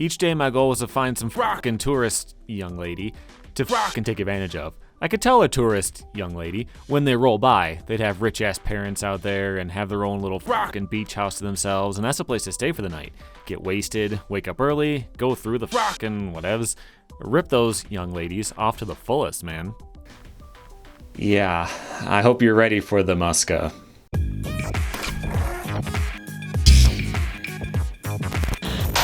Each day my goal was to find some frockin' tourist young lady to frockin' take advantage of. I could tell a tourist young lady when they roll by. They'd have rich-ass parents out there and have their own little frockin' beach house to themselves, and that's a place to stay for the night. Get wasted, wake up early, go through the frockin' whatevs, rip those young ladies off to the fullest, man. Yeah, I hope you're ready for the Muska.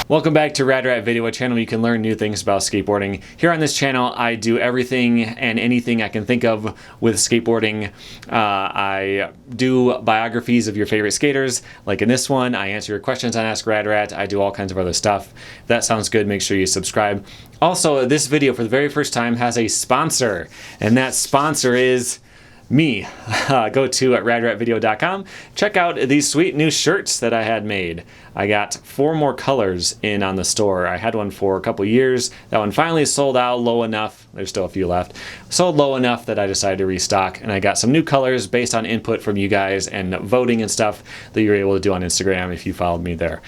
Welcome back to Rad Rat Video, a channel where you can learn new things about skateboarding. Here on this channel, I do everything and anything I can think of with skateboarding. I do biographies of your favorite skaters, like in this one. I answer your questions on Ask Rad Rat. I do all kinds of other stuff. If that sounds good, make sure you subscribe. Also, this video, for the very first time, has a sponsor, and that sponsor is me. Go to radratvideo.com. Check out these sweet new shirts that I had made. I got 4 more colors in on the store. I had one for a couple years. That one finally sold out low enough. There's still a few left. Sold low enough that I decided to restock, and I got some new colors based on input from you guys and voting and stuff that you were able to do on Instagram if you followed me there.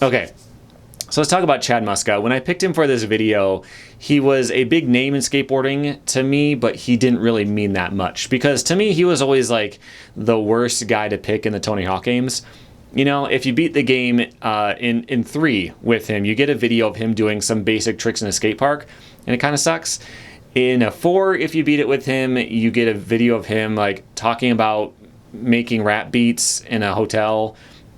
Okay. So let's talk about Chad Muska. When I picked him for this video, he was a big name in skateboarding to me, but he didn't really mean that much. Because to me, he was always like the worst guy to pick in the Tony Hawk games. You know, if you beat the game in 3 with him, you get a video of him doing some basic tricks in a skate park, and it kind of sucks. In a 4, if you beat it with him, you get a video of him like talking about making rap beats in a hotel,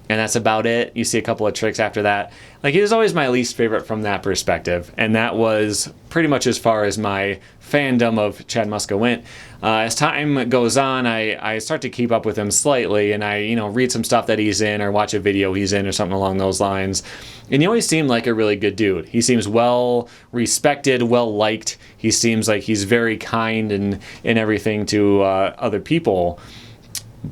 and that's about it. You see a couple of tricks after that. Like, he was always my least favorite from that perspective, and that was pretty much as far as my fandom of Chad Muska went. As time goes on, I start to keep up with him slightly, and I read some stuff that he's in or watch a video he's in or something along those lines. And he always seemed like a really good dude. He seems well respected, well liked. He seems like he's very kind and everything to other people.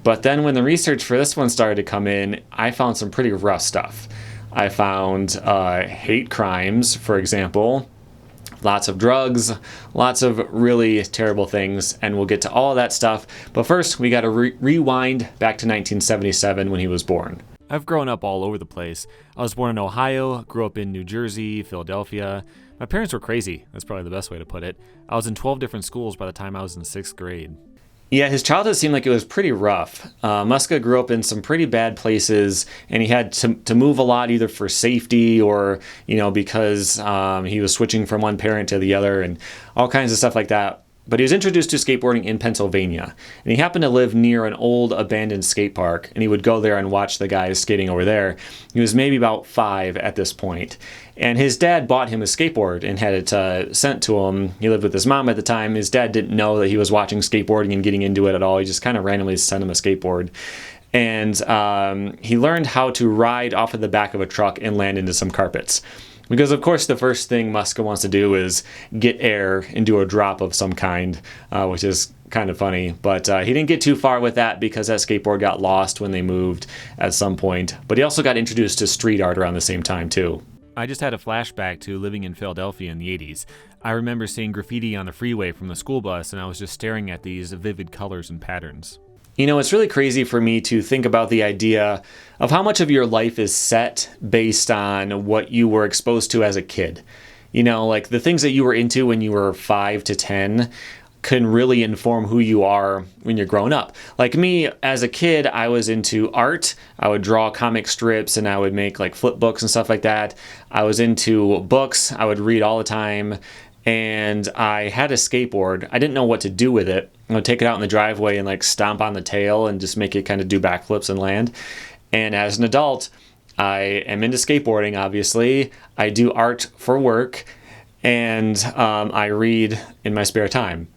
But then when the research for this one started to come in, I found some pretty rough stuff. I found hate crimes, for example, lots of drugs, lots of really terrible things, and we'll get to all of that stuff. But first, we got to rewind back to 1977 when he was born. I've grown up all over the place. I was born in Ohio, grew up in New Jersey, Philadelphia. My parents were crazy. That's probably the best way to put it. I was in 12 different schools by the time I was in 6th grade. Yeah, his childhood seemed like it was pretty rough. Muska grew up in some pretty bad places, and he had to move a lot either for safety or, because he was switching from one parent to the other and all kinds of stuff like that. But he was introduced to skateboarding in Pennsylvania, and he happened to live near an old abandoned skate park, and he would go there and watch the guys skating over there. He was maybe about 5 at this point, and his dad bought him a skateboard and had it sent to him. He lived with his mom at the time. His dad didn't know that he was watching skateboarding and getting into it at all. He just kind of randomly sent him a skateboard. And he learned how to ride off of the back of a truck and land into some carpets. Because, of course, the first thing Muska wants to do is get air and do a drop of some kind, which is kind of funny. But he didn't get too far with that because that skateboard got lost when they moved at some point. But he also got introduced to street art around the same time, too. I just had a flashback to living in Philadelphia in the 80s. I remember seeing graffiti on the freeway from the school bus, and I was just staring at these vivid colors and patterns. It's really crazy for me to think about the idea of how much of your life is set based on what you were exposed to as a kid. Like the things that you were into when you were 5 to 10 can really inform who you are when you're grown up. Like me, as a kid, I was into art. I would draw comic strips and I would make like flip books and stuff like that. I was into books. I would read all the time. And I had a skateboard. I didn't know what to do with it. I would take it out in the driveway and like stomp on the tail and just make it kind of do backflips and land. And as an adult, I am into skateboarding, obviously. I do art for work, and I read in my spare time.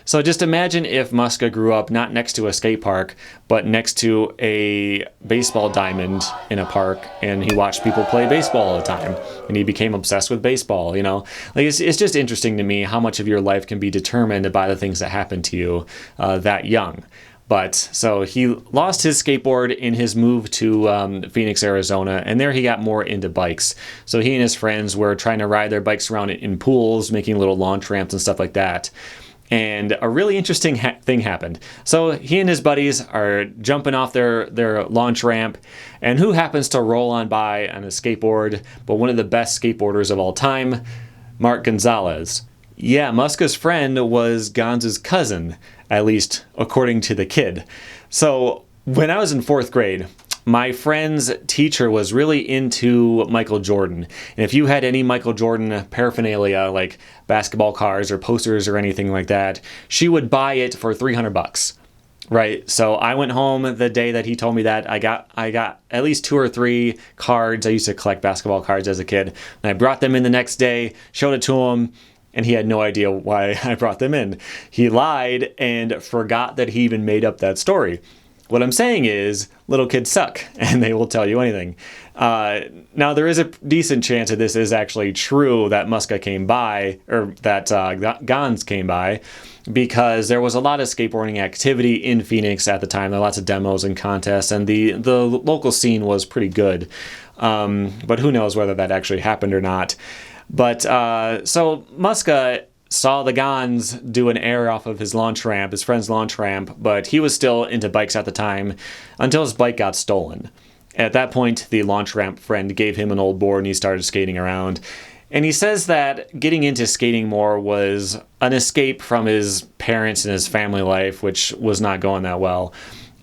So just imagine if Muska grew up not next to a skate park, but next to a baseball diamond in a park, and he watched people play baseball all the time, and he became obsessed with baseball. Like it's just interesting to me how much of your life can be determined by the things that happen to you that young. But so he lost his skateboard in his move to Phoenix, Arizona, and there he got more into bikes. So he and his friends were trying to ride their bikes around in pools, making little launch ramps and stuff like that. And a really interesting thing happened. So he and his buddies are jumping off their launch ramp, and who happens to roll on by on a skateboard but one of the best skateboarders of all time, Mark Gonzalez. Yeah, Muska's friend was Gonz's cousin, at least according to the kid. So when I was in 4th grade, my friend's teacher was really into Michael Jordan. And if you had any Michael Jordan paraphernalia, like basketball cards or posters or anything like that, she would buy it for $300. Right? So I went home the day that he told me that. I got at least 2 or 3 cards. I used to collect basketball cards as a kid. And I brought them in the next day, showed it to him, and he had no idea why I brought them in. He lied and forgot that he even made up that story. What I'm saying is, little kids suck, and they will tell you anything. Now, there is a decent chance that this is actually true, that Muska came by, or that Gons came by, because there was a lot of skateboarding activity in Phoenix at the time. There were lots of demos and contests, and the local scene was pretty good. But who knows whether that actually happened or not. But so Muska saw the Gons do an air off of his launch ramp, his friend's launch ramp, but he was still into bikes at the time until his bike got stolen. At that point, the launch ramp friend gave him an old board and he started skating around. And he says that getting into skating more was an escape from his parents and his family life, which was not going that well.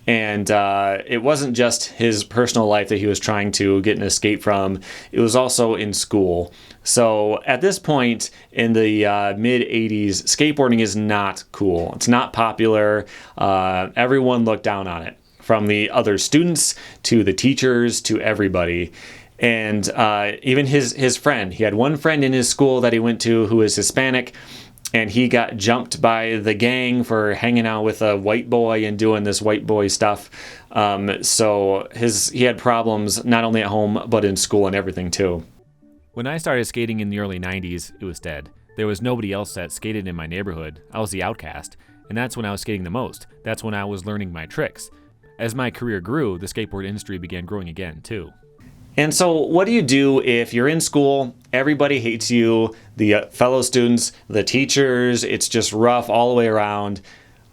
And it wasn't just his personal life that he was trying to get an escape from. It was also in school. So at this point in the mid-'80s, skateboarding is not cool. It's not popular. Everyone looked down on it, from the other students to the teachers to everybody. And even his friend. He had one friend in his school that he went to who was Hispanic, and he got jumped by the gang for hanging out with a white boy and doing this white boy stuff. So he had problems not only at home, but in school and everything too. When I started skating in the early 90s, it was dead. There was nobody else that skated in my neighborhood. I was the outcast. And that's when I was skating the most. That's when I was learning my tricks. As my career grew, the skateboard industry began growing again too. And so what do you do if you're in school, everybody hates you, the fellow students, the teachers, it's just rough all the way around?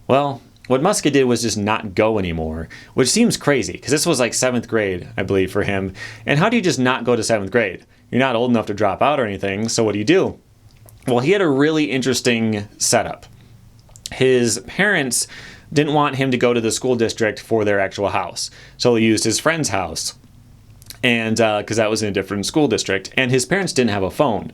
Well, what Muska did was just not go anymore, which seems crazy because this was like 7th grade, I believe, for him. And how do you just not go to 7th grade? You're not old enough to drop out or anything, so what do? Well, he had a really interesting setup. His parents didn't want him to go to the school district for their actual house, so he used his friend's house. And because that was in a different school district, and his parents didn't have a phone.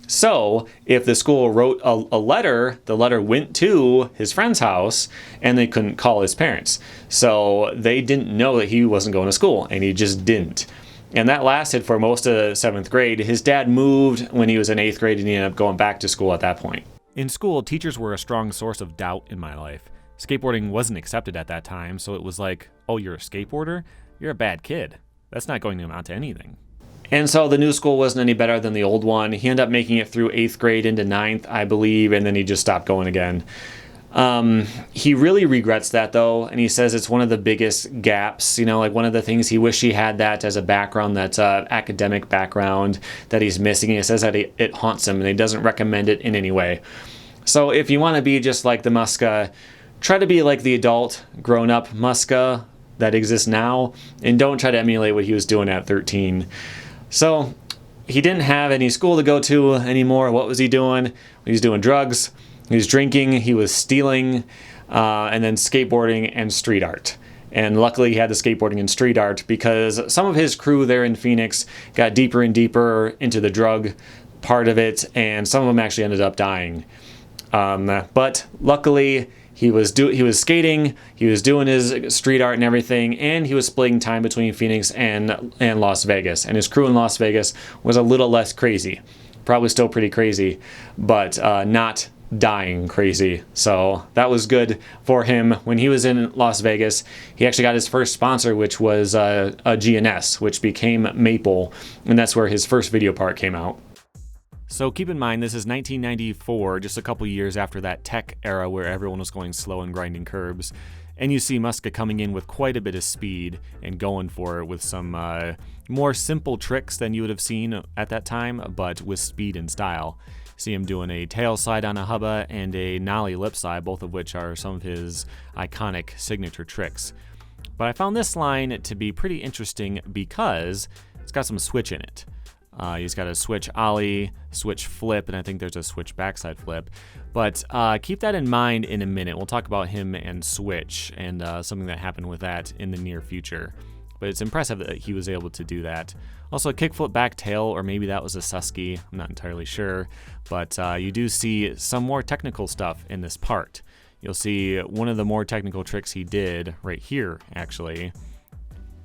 So if the school wrote a letter, the letter went to his friend's house, and they couldn't call his parents. So they didn't know that he wasn't going to school, and he just didn't. And that lasted for most of 7th grade. His dad moved when he was in 8th grade, and he ended up going back to school at that point. In school, teachers were a strong source of doubt in my life. Skateboarding wasn't accepted at that time, so it was like, oh, you're a skateboarder? You're a bad kid. That's not going to amount to anything. And so the new school wasn't any better than the old one. He ended up making it through 8th grade into 9th, I believe, and then he just stopped going again. He really regrets that, though, and he says it's one of the biggest gaps, like one of the things he wished he had that as a background, that academic background that he's missing. He says that it haunts him, and he doesn't recommend it in any way. So if you want to be just like the Muska, try to be like the adult, grown-up Muska that exists now, and don't try to emulate what he was doing at 13. So he didn't have any school to go to anymore. What was he doing? He was doing drugs, he was drinking, he was stealing, and then skateboarding and street art. And luckily he had the skateboarding and street art because some of his crew there in Phoenix got deeper and deeper into the drug part of it, and some of them actually ended up dying. But luckily, he was skating, he was doing his street art and everything, and he was splitting time between Phoenix and Las Vegas. And his crew in Las Vegas was a little less crazy. Probably still pretty crazy, but not dying crazy. So that was good for him. When he was in Las Vegas, he actually got his first sponsor, which was a GNS, which became Maple, and that's where his first video part came out. So keep in mind, this is 1994, just a couple years after that tech era where everyone was going slow and grinding curbs. And you see Muska coming in with quite a bit of speed and going for it with some more simple tricks than you would have seen at that time, but with speed and style. See him doing a tail slide on a hubba and a nollie lip slide, both of which are some of his iconic signature tricks. But I found this line to be pretty interesting because it's got some switch in it. He's got a switch ollie, switch flip, and I think there's a switch backside flip. But keep that in mind in a minute. We'll talk about him and switch and something that happened with that in the near future. But it's impressive that he was able to do that. Also, a kickflip back tail, or maybe that was a susky. I'm not entirely sure. But you do see some more technical stuff in this part. You'll see one of the more technical tricks he did right here, actually.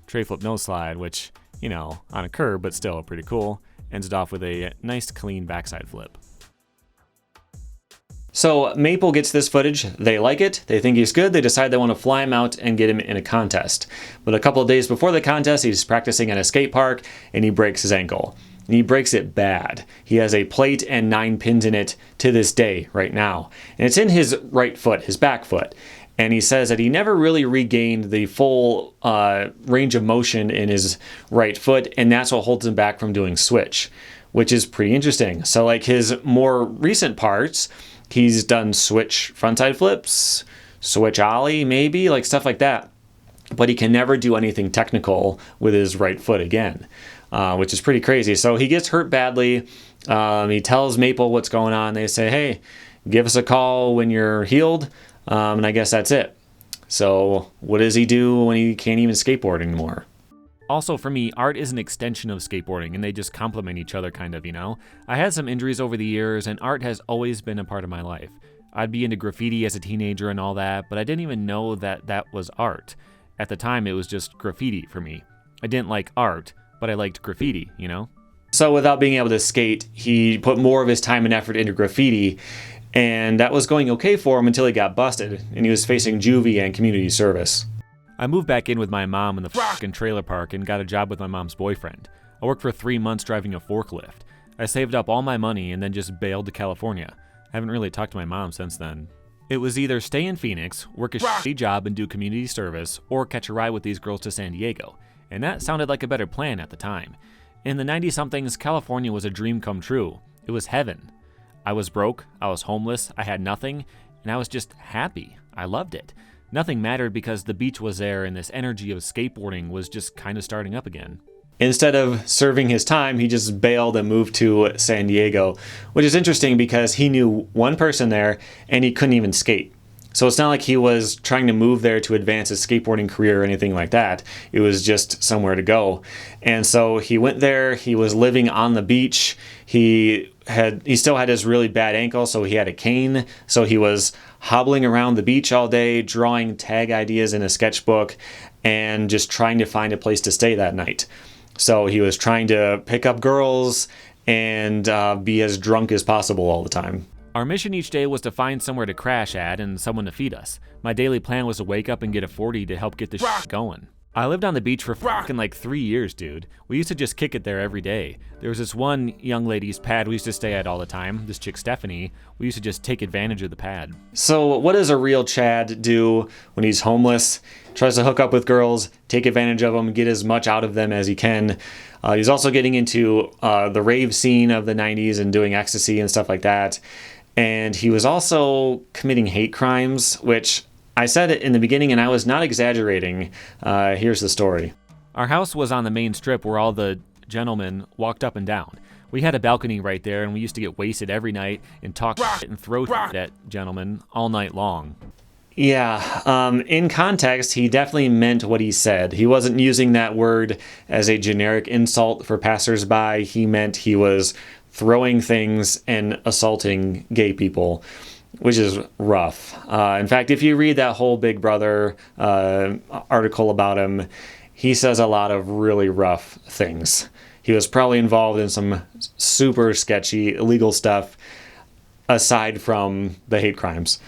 Tray flip no slide, which, you know, on a curb, but still pretty cool. Ends it off with a nice clean backside flip. So Maple gets this footage, they like it, they think he's good, they decide they want to fly him out and get him in a contest. But a couple of days before the contest, he's practicing at a skate park and he breaks his ankle. And he breaks it bad. He has a plate and 9 pins in it to this day, right now. And it's in his right foot, his back foot. And he says that he never really regained the full range of motion in his right foot, and that's what holds him back from doing switch, which is pretty interesting. So like his more recent parts, he's done switch frontside flips, switch ollie maybe, like stuff like that. But he can never do anything technical with his right foot again, which is pretty crazy. So he gets hurt badly. He tells Maple what's going on. They say, hey, give us a call when you're healed. And I guess that's it. So what does he do when he can't even skateboard anymore? Also, for me, art is an extension of skateboarding, and they just complement each other, kind of, you know? I had some injuries over the years, and art has always been a part of my life. I'd be into graffiti as a teenager and all that, but I didn't even know that that was art. At the time, it was just graffiti for me. I didn't like art, but I liked graffiti, you know? So without being able to skate, he put more of his time and effort into graffiti, and that was going okay for him until he got busted, and he was facing juvie and community service. I moved back in with my mom in the fucking trailer park and got a job with my mom's boyfriend. I worked for 3 months driving a forklift. I saved up all my money and then just bailed to California. I haven't really talked to my mom since then. It was either stay in Phoenix, work a shitty job and do community service, or catch a ride with these girls to San Diego. And that sounded like a better plan at the time. In the 90-somethings, California was a dream come true. It was heaven. I was broke, I was homeless, I had nothing, and I was just happy. I loved it. Nothing mattered because the beach was there and this energy of skateboarding was just kind of starting up again. Instead of serving his time, he just bailed and moved to San Diego, which is interesting because he knew one person there and he couldn't even skate. So it's not like he was trying to move there to advance his skateboarding career or anything like that. It was just somewhere to go. And so he went there, he was living on the beach. He still had his really bad ankle, so he had a cane. So he was hobbling around the beach all day, drawing tag ideas in a sketchbook, and just trying to find a place to stay that night. So he was trying to pick up girls and be as drunk as possible all the time. Our mission each day was to find somewhere to crash at and someone to feed us. My daily plan was to wake up and get a 40 to help get this shit going. I lived on the beach for fucking like 3 years, dude. We used to just kick it there every day. There was this one young lady's pad we used to stay at all the time, this chick Stephanie. We used to just take advantage of the pad. So what does a real Chad do when he's homeless? Tries to hook up with girls, take advantage of them, get as much out of them as he can. He's also getting into the rave scene of the 90s and doing ecstasy and stuff like that. And he was also committing hate crimes, which I said it in the beginning and I was not exaggerating. Here's the story. Our house was on the main strip where all the gentlemen walked up and down. We had a balcony right there and we used to get wasted every night and talk shit and throw shit at gentlemen all night long. Yeah, in context, he definitely meant what he said. He wasn't using that word as a generic insult for passersby. He meant he was throwing things and assaulting gay people, which is rough. In fact, if you read that whole Big Brother article about him, he says a lot of really rough things. He was probably involved in some super sketchy, illegal stuff aside from the hate crimes.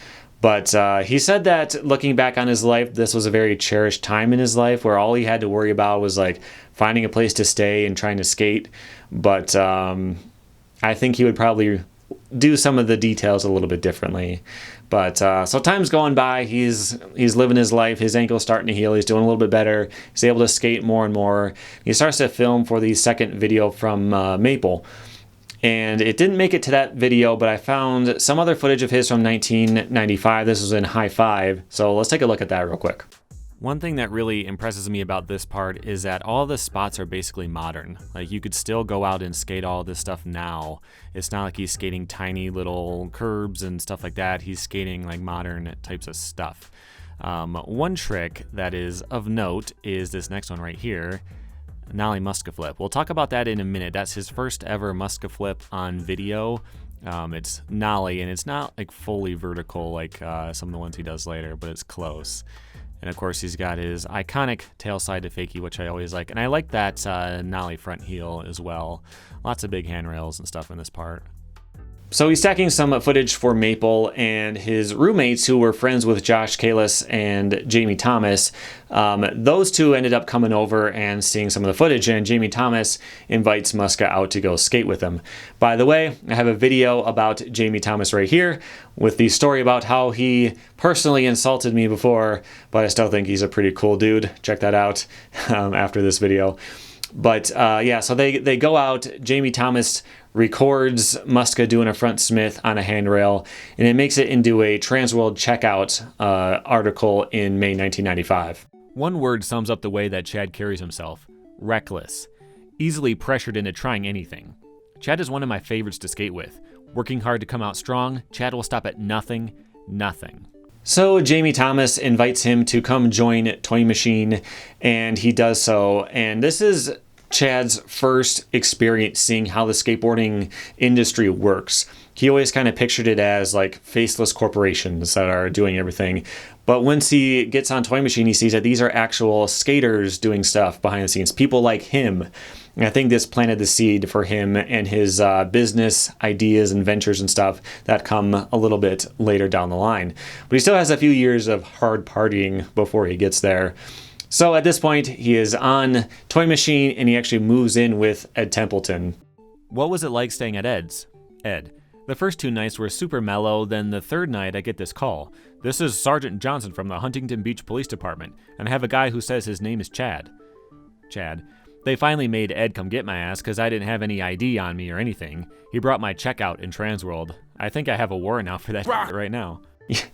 But he said that looking back on his life, this was a very cherished time in his life where all he had to worry about was like finding a place to stay and trying to skate. But I think he would probably do some of the details a little bit differently. But so time's going by. He's living his life. His ankle's starting to heal. He's doing a little bit better. He's able to skate more and more. He starts to film for the second video from Maple. and it didn't make it to that video, but I found some other footage of his from 1995. This was in high five, so let's take a look at that real quick. One thing that really impresses me about this part is that all the spots are basically modern. Like, you could still go out and skate all this stuff now. It's not like he's skating tiny little curbs and stuff like that. He's skating like modern types of stuff. One trick that is of note is this next one right here, Nollie Muska flip. We'll talk about that in a minute. That's his first ever Muska flip on video. It's nollie, and it's not like fully vertical like some of the ones he does later, but it's close. And of course, he's got his iconic tail side to fakie, which I always like. And I like that nollie front heel as well. Lots of big handrails and stuff in this part. So he's stacking some footage for Maple, and his roommates, who were friends with Josh Kalis and Jamie Thomas, those two ended up coming over and seeing some of the footage, and Jamie Thomas invites Muska out to go skate with him. By the way, I have a video about Jamie Thomas right here with the story about how he personally insulted me before, but I still think he's a pretty cool dude. Check that out after this video. But yeah, so they go out. Jamie Thomas records Muska doing a front Smith on a handrail, and it makes it into a Transworld checkout article in May 1995. One word sums up the way that Chad carries himself: reckless. Easily pressured into trying anything. Chad is one of my favorites to skate with. Working hard to come out strong, Chad will stop at nothing. So Jamie Thomas invites him to come join Toy Machine, and he does so. And this is Chad's first experience seeing how the skateboarding industry works. He always kind of pictured it as like faceless corporations that are doing everything. But once he gets on Toy Machine, he sees that these are actual skaters doing stuff behind the scenes, people like him. And I think this planted the seed for him and his business ideas and ventures and stuff that come a little bit later down the line. But he still has a few years of hard partying before he gets there. So at this point, he is on Toy Machine, and he actually moves in with Ed Templeton. What was it like staying at Ed's? Ed: the first 2 nights were super mellow, then the 3rd night I get this call. This is Sergeant Johnson from the Huntington Beach Police Department, and I have a guy who says his name is Chad. Chad: they finally made Ed come get my ass because I didn't have any ID on me or anything. He brought my checkout in Transworld. I think I have a warrant out for that right now.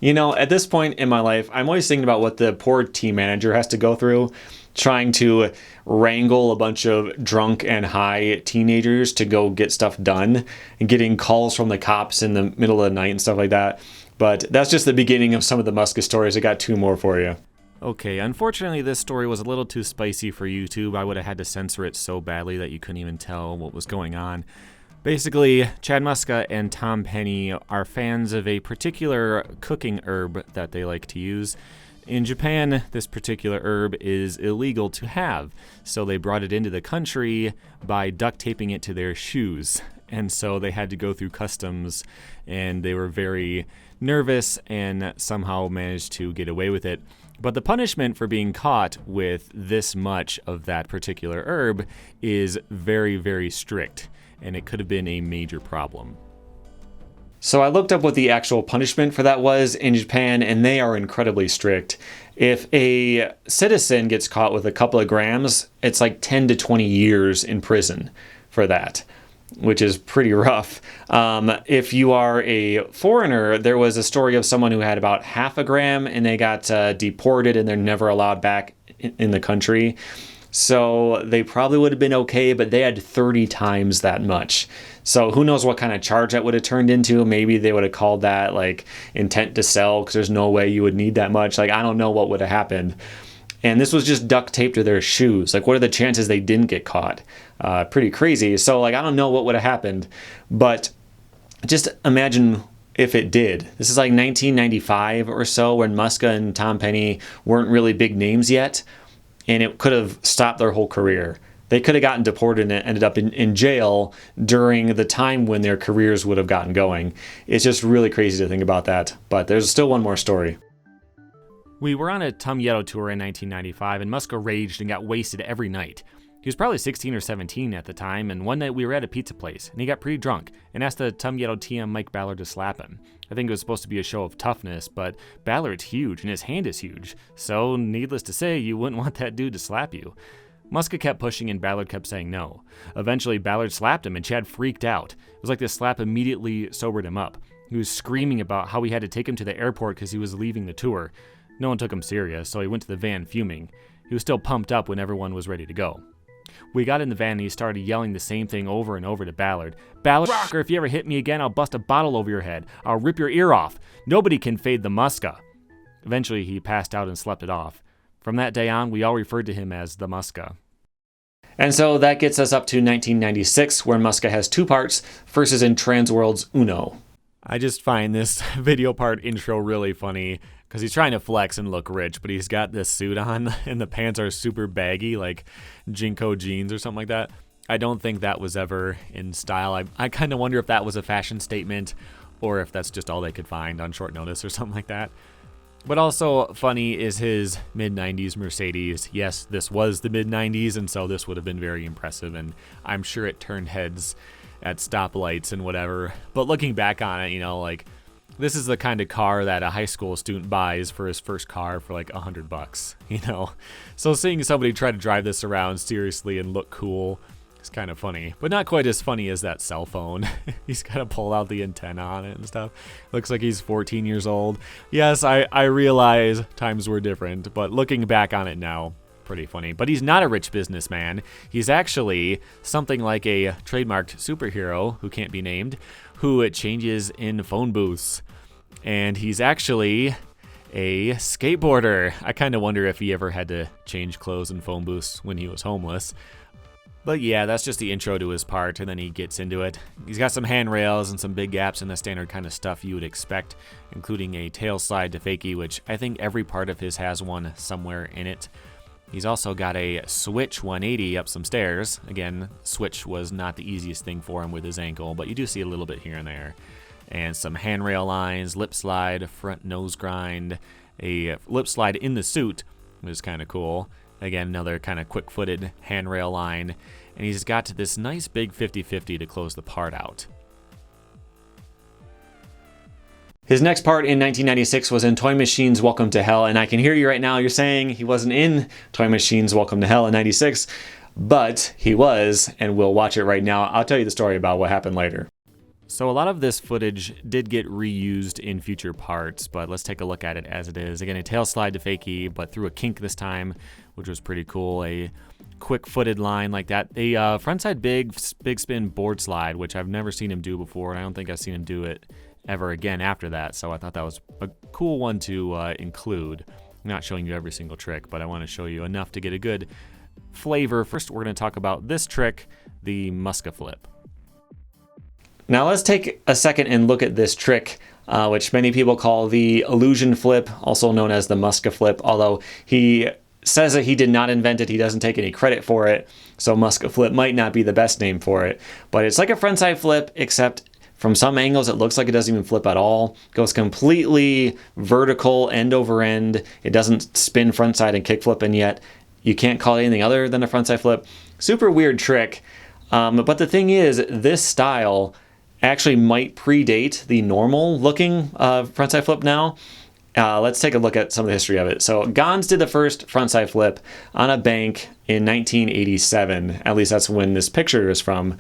You know, at this point in my life, I'm always thinking about what the poor team manager has to go through trying to wrangle a bunch of drunk and high teenagers to go get stuff done and getting calls from the cops in the middle of the night and stuff like that. But that's just the beginning of some of the Muska stories. I got 2 more for you. Okay, unfortunately this story was a little too spicy for YouTube. I would have had to censor it so badly that you couldn't even tell what was going on. Basically, Chad Muska and Tom Penny are fans of a particular cooking herb that they like to use. In Japan, this particular herb is illegal to have, so they brought it into the country by duct taping it to their shoes. And so they had to go through customs, and they were very nervous and somehow managed to get away with it. But the punishment for being caught with this much of that particular herb is very, very strict, and it could have been a major problem. So I looked up what the actual punishment for that was in Japan, and they are incredibly strict. If a citizen gets caught with a couple of grams, it's like 10 to 20 years in prison for that, which is pretty rough. If you are a foreigner, there was a story of someone who had about half a gram, and they got deported, and they're never allowed back in the country. So they probably would have been okay, but they had 30 times that much. So who knows what kind of charge that would have turned into. Maybe they would have called that like intent to sell, because there's no way you would need that much. Like, I don't know what would have happened. And this was just duct taped to their shoes. Like, what are the chances they didn't get caught? Pretty crazy. So like, I don't know what would have happened, but just imagine if it did. This is like 1995 or so, when Muska and Tom Penny weren't really big names yet. And it could have stopped their whole career. They could have gotten deported and ended up in jail during the time when their careers would have gotten going. It's just really crazy to think about that. But there's still one more story. We were on a Tum Yeto tour in 1995, and Muska raged and got wasted every night. He was probably 16 or 17 at the time, and one night we were at a pizza place, and he got pretty drunk and asked the Tum Yeto TM Mike Ballard to slap him. I think it was supposed to be a show of toughness, but Ballard's huge and his hand is huge, so needless to say, you wouldn't want that dude to slap you. Muska kept pushing and Ballard kept saying no. Eventually, Ballard slapped him and Chad freaked out. It was like this slap immediately sobered him up. He was screaming about how he had to take him to the airport because he was leaving the tour. No one took him serious, so he went to the van fuming. He was still pumped up when everyone was ready to go. We got in the van and he started yelling the same thing over and over to Ballard. "Ballard, rocker, if you ever hit me again, I'll bust a bottle over your head. I'll rip your ear off. Nobody can fade the Muska." Eventually, he passed out and slept it off. From that day on, we all referred to him as the Muska. And so that gets us up to 1996, where Muska has two parts. First is in Transworld's Uno. I just find this video part intro really funny because he's trying to flex and look rich, but he's got this suit on and the pants are super baggy, like Jinko jeans or something like that. I don't think that was ever in style. I kind of wonder if that was a fashion statement or if that's just all they could find on short notice or something like that. But also funny is his mid-90s Mercedes. Yes, this was the mid-90s, and so this would have been very impressive, and I'm sure it turned heads at stoplights and whatever. But looking back on it, like, this is the kind of car that a high school student buys for his first car for like $100, So seeing somebody try to drive this around seriously and look cool is kind of funny, but not quite as funny as that cell phone. He's got to pull out the antenna on it and stuff. Looks like he's 14 years old. Yes, I realize times were different, but looking back on it now, pretty funny. But he's not a rich businessman. He's actually something like a trademarked superhero who can't be named, who changes in phone booths. And he's actually a skateboarder. I kind of wonder if he ever had to change clothes in phone booths when he was homeless. But yeah, that's just the intro to his part, and then he gets into it. He's got some handrails and some big gaps in the standard kind of stuff you would expect, including a tail slide to fakie, which I think every part of his has one somewhere in it. He's also got a switch 180 up some stairs. Again, switch was not the easiest thing for him with his ankle, but you do see a little bit here and there. And some handrail lines, lip slide, front nose grind, a lip slide in the suit, which is kind of cool. Again, another kind of quick-footed handrail line. And he's got this nice big 50-50 to close the part out. His next part in 1996 was in Toy Machine's Welcome to Hell, and I can hear you right now, you're saying he wasn't in Toy Machine's Welcome to Hell in 96, but he was, and we'll watch it right now. I'll tell you the story about what happened later. So a lot of this footage did get reused in future parts, but let's take a look at it as it is. Again, a tail slide to fakie, but through a kink this time, which was pretty cool. A quick-footed line like that. A frontside big spin board slide, which I've never seen him do before, and I don't think I've seen him do it ever again after that, so I thought that was a cool one to include. I'm not showing you every single trick, but I want to show you enough to get a good flavor. First, we're going to talk about this trick, the Muska flip. Now let's take a second and look at this trick, which many people call the illusion flip, also known as the Muska flip, although he says that he did not invent it. He doesn't take any credit for it, so Muska flip might not be the best name for it. But it's like a frontside flip, except from some angles, it looks like it doesn't even flip at all. It goes completely vertical, end over end. It doesn't spin frontside and kickflip, and yet you can't call it anything other than a frontside flip. Super weird trick. But the thing is, this style actually might predate the normal looking frontside flip now. Let's take a look at some of the history of it. So Gons did the first frontside flip on a bank in 1987. At least that's when this picture is from.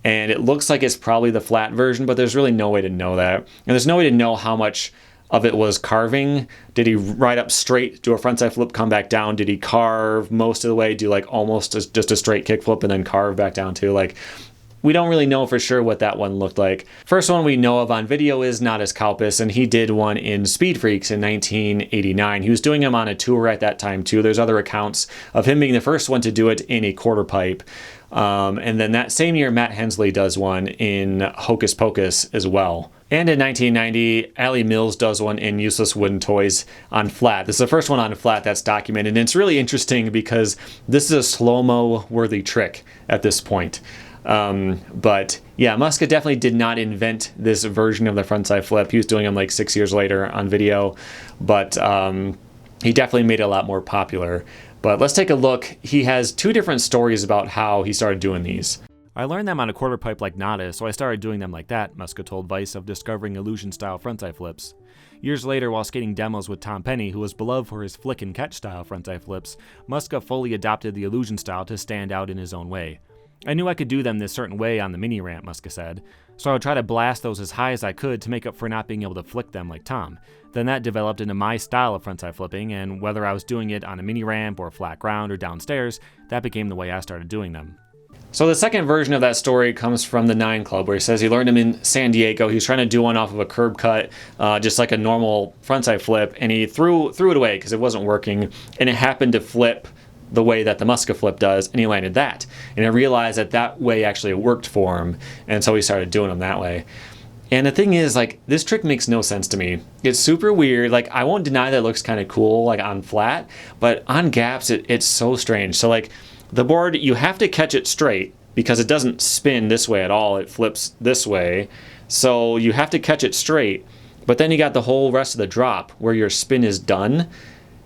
And it looks like it's probably the flat version, but there's really no way to know that. And there's no way to know how much of it was carving. Did he ride up straight, do a frontside flip, come back down? Did he carve most of the way, do like almost just a straight kick flip and then carve back down too? Like, we don't really know for sure what that one looked like. First one we know of on video is Natas Kalpis, and he did one in Speed Freaks in 1989. He was doing them on a tour at that time too. There's other accounts of him being the first one to do it in a quarter pipe. And then that same year, Matt Hensley does one in Hocus Pocus as well. And in 1990, Allie Mills does one in Useless Wooden Toys on flat. This is the first one on flat that's documented. And it's really interesting because this is a slow-mo worthy trick at this point. But yeah, Muska definitely did not invent this version of the frontside flip. He was doing them like 6 years later on video, but he definitely made it a lot more popular. But let's take a look. He has two different stories about how he started doing these. I learned them on a quarter pipe like Natas, so I started doing them like that, Muska told Vice of Discovering Illusion-style frontside flips. Years later, while skating demos with Tom Penny, who was beloved for his flick and catch style frontside flips, Muska fully adopted the illusion style to stand out in his own way. I knew I could do them this certain way on the mini ramp, Muska said, so I would try to blast those as high as I could to make up for not being able to flick them like Tom. Then that developed into my style of frontside flipping, and whether I was doing it on a mini ramp or flat ground or downstairs, that became the way I started doing them. So the second version of that story comes from the 9 Club, where he says he learned them in San Diego. He was trying to do one off of a curb cut, just like a normal frontside flip, and he threw it away because it wasn't working, and it happened to flip the way that the Muska flip does, and he landed that. And I realized that way actually worked for him, and so he started doing them that way. And the thing is, like, this trick makes no sense to me. It's super weird. Like, I won't deny that it looks kind of cool, like on flat, but on gaps, it's so strange. So, like, the board, you have to catch it straight because it doesn't spin this way at all. It flips this way. So you have to catch it straight, but then you got the whole rest of the drop where your spin is done.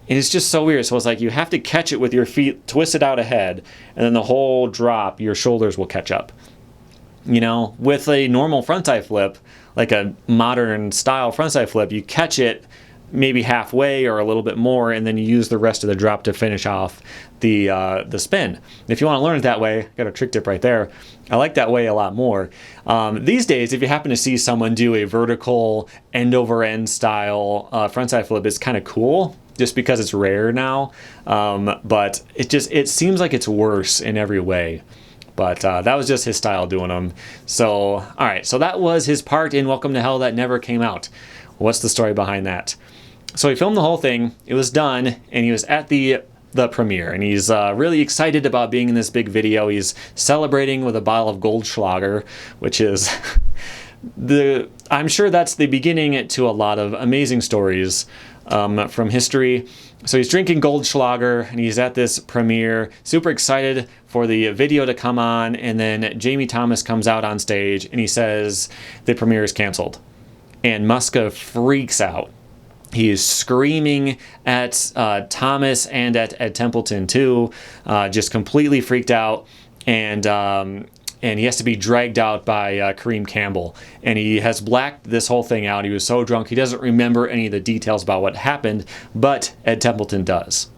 And it's just so weird. So it's like you have to catch it with your feet twisted out ahead, and then the whole drop, your shoulders will catch up. You know, with a normal frontside flip, like a modern style frontside flip, you catch it maybe halfway or a little bit more, and then you use the rest of the drop to finish off the spin. If you want to learn it that way, I got a trick tip right there. I like that way a lot more. These days, if you happen to see someone do a vertical end-over-end style frontside flip, it's kind of cool, just because it's rare now. But it seems like it's worse in every way. But that was just his style doing them. So, all right, so that was his part in Welcome to Hell that never came out. What's the story behind that? So he filmed the whole thing, it was done, and he was at the premiere, and he's really excited about being in this big video. He's celebrating with a bottle of Goldschlager, which is I'm sure that's the beginning to a lot of amazing stories from history. So he's drinking Goldschlager, and he's at this premiere, super excited for the video to come on, and then Jamie Thomas comes out on stage, and he says the premiere is canceled. And Muska freaks out. He is screaming at Thomas and at Templeton too, just completely freaked out, and he has to be dragged out by Kareem Campbell. And he has blacked this whole thing out. He was so drunk he doesn't remember any of the details about what happened, but Ed Templeton does.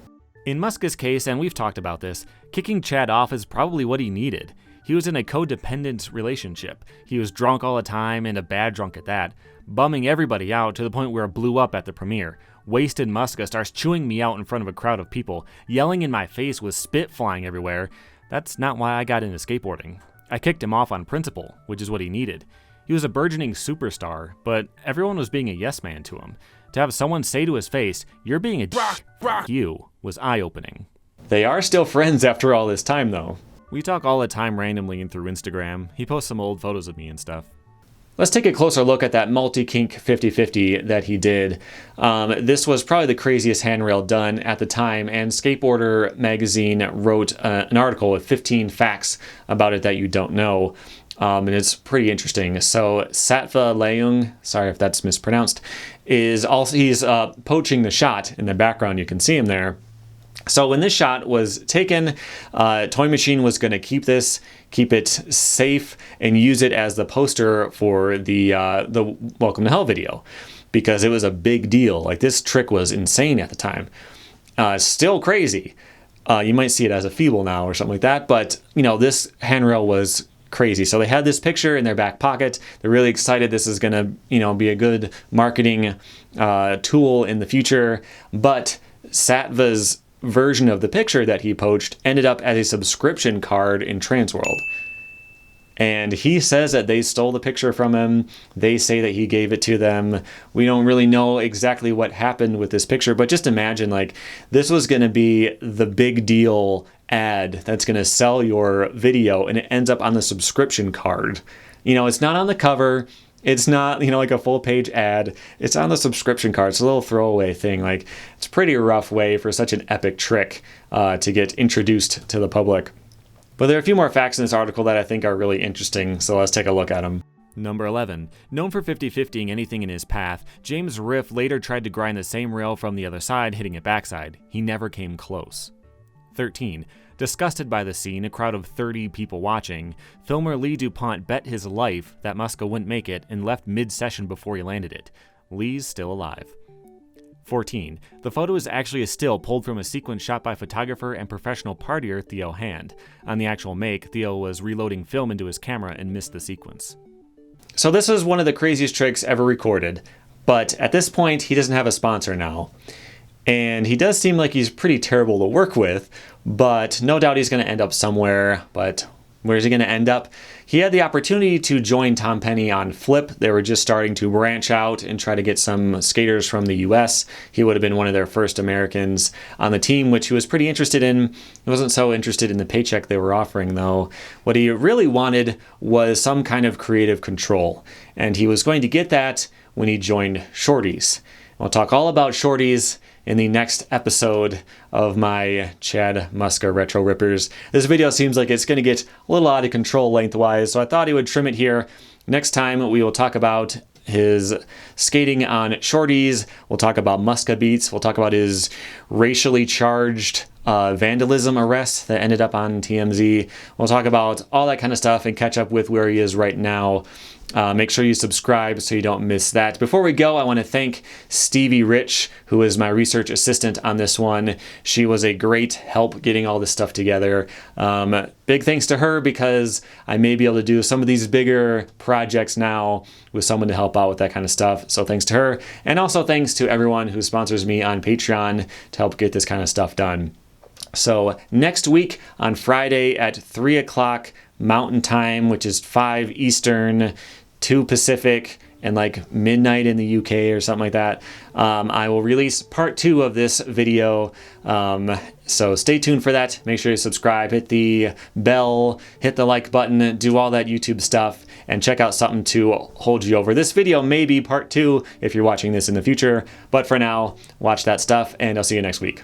In Muska's case, and we've talked about this, kicking Chad off is probably what he needed. He was in a codependent relationship. He was drunk all the time, and a bad drunk at that, bumming everybody out to the point where it blew up at the premiere. Wasted Muska starts chewing me out in front of a crowd of people, yelling in my face with spit flying everywhere. That's not why I got into skateboarding. I kicked him off on principle, which is what he needed. He was a burgeoning superstar, but everyone was being a yes man to him. To have someone say to his face, "You're being a you," was eye-opening. They are still friends after all this time, though. We talk all the time randomly and through Instagram. He posts some old photos of me and stuff. Let's take a closer look at that multi-kink 50-50 that he did. This was probably the craziest handrail done at the time, and Skateboarder magazine wrote an article with 15 facts about it that you don't know, and it's pretty interesting. So Satva Leung, sorry if that's mispronounced, he's poaching the shot in the background. You can see him there. So when this shot was taken, Toy Machine was going to keep it safe, and use it as the poster for the Welcome to Hell video, because it was a big deal. Like, this trick was insane at the time. Still crazy. You might see it as a feeble now or something like that, but this handrail was crazy. So they had this picture in their back pocket. They're really excited this is going to be a good marketing tool in the future. But Satva's version of the picture that he poached ended up as a subscription card in Transworld. And he says that they stole the picture from him. They say that he gave it to them. We don't really know exactly what happened with this picture, but just imagine, like, this was going to be the big deal ad that's going to sell your video, and it ends up on the subscription card. It's not on the cover. It's not, like a full page ad. It's on the subscription card. It's a little throwaway thing. Like, it's a pretty rough way for such an epic trick to get introduced to the public. But there are a few more facts in this article that I think are really interesting, so let's take a look at them. Number 11. Known for 50-50ing anything in his path, James Riff later tried to grind the same rail from the other side, hitting it backside. He never came close. 13. Disgusted by the scene, a crowd of 30 people watching, filmer Lee DuPont bet his life that Muska wouldn't make it and left mid-session before he landed it. Lee's still alive. 14. The photo is actually a still pulled from a sequence shot by photographer and professional partier Theo Hand. On the actual make, Theo was reloading film into his camera and missed the sequence. So this was one of the craziest tricks ever recorded, but at this point he doesn't have a sponsor now. And he does seem like he's pretty terrible to work with, but no doubt he's going to end up somewhere. But where's he going to end up? He had the opportunity to join Tom Penny on Flip. They were just starting to branch out and try to get some skaters from the US. He would have been one of their first Americans on the team, which he was pretty interested in. He wasn't so interested in the paycheck they were offering, though. What he really wanted was some kind of creative control, and he was going to get that when he joined Shorties. We'll talk all about Shorties in the next episode of my Chad Muska Retro Rippers. This video seems like it's going to get a little out of control lengthwise, so I thought he would trim it here. Next time we will talk about his skating on Shorties. We'll talk about Muska beats. We'll talk about his racially charged vandalism arrest that ended up on TMZ. We'll talk about all that kind of stuff and catch up with where he is right now. Make sure you subscribe so you don't miss that. Before we go, I want to thank Stevie Rich, who is my research assistant on this one. She was a great help getting all this stuff together. Big thanks to her, because I may be able to do some of these bigger projects now with someone to help out with that kind of stuff. So thanks to her. And also thanks to everyone who sponsors me on Patreon to help get this kind of stuff done. So next week on Friday at 3 o'clock Mountain Time, which is 5 Eastern, 2 Pacific, and like midnight in the UK or something like that, I will release part 2 of this video. So stay tuned for that. Make sure you subscribe, hit the bell, hit the like button, do all that YouTube stuff, and check out something to hold you over. This video may be part 2 if you're watching this in the future, but for now, watch that stuff, and I'll see you next week.